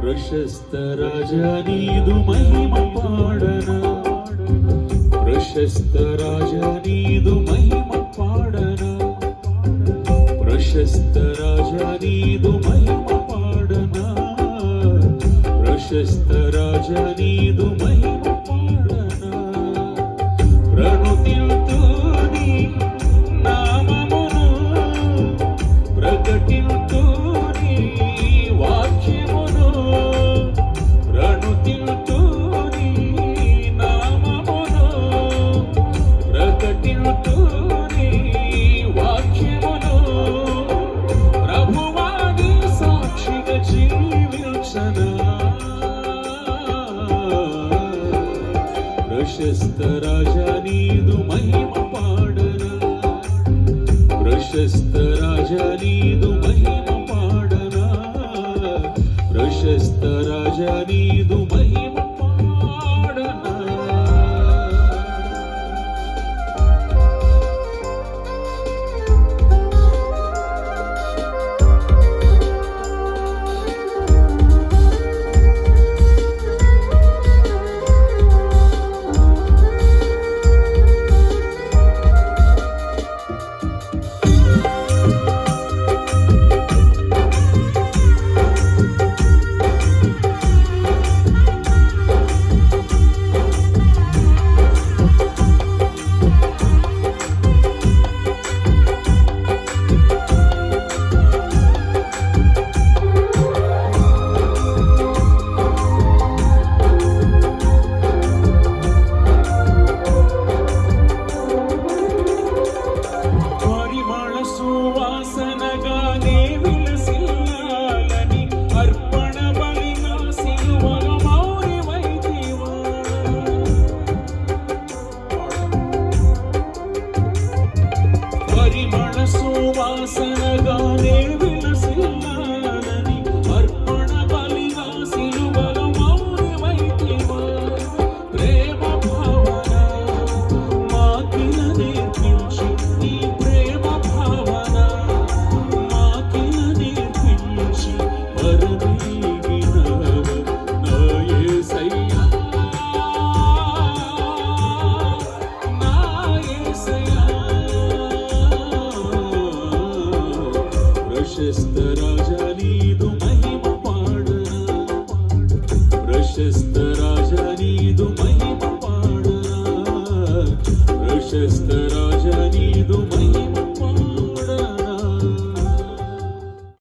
ప్రశస్త రాజా నీదు మహిమ పాడనా, ప్రశస్త రాజా నీదు మహిమ పాడనా, ప్రశస్త రాజా నీదు మహిమ పాడనా, ప్రశస్త రాజా నీదు మహిమ పాడనా. ప్రణుతిల్తూ నీ నామమును ప్రకటిల్తూ నీ వాక్యమును, ప్రణుతిల్తూ నీ నామమును ప్రకటిల్తూ నీ వాక్యమును. ప్రభువాని సాక్షిగా జీవించనా, ప్రశస్త రాజా నీదు మహిమ పాడనా, ప్రశస్త రాజా నీదు మహిమ పాడనా, ప్రశస్త రాజా నీదు మహిమ పాడనా. సువాసనగానే విలసిల్లాలని అర్పణ బలిగా సిలువలో మౌనమైతివా. ప్రేమ భావన మాకిల నేర్పించి, నీ ప్రేమ భావన మాకిల నేర్పించి పరమేగినవ నా యేసయ్యా, నా యేసయ్యా. ప్రశస్త రాజా నీదు మహిమ పాడనా, ప్రశస్త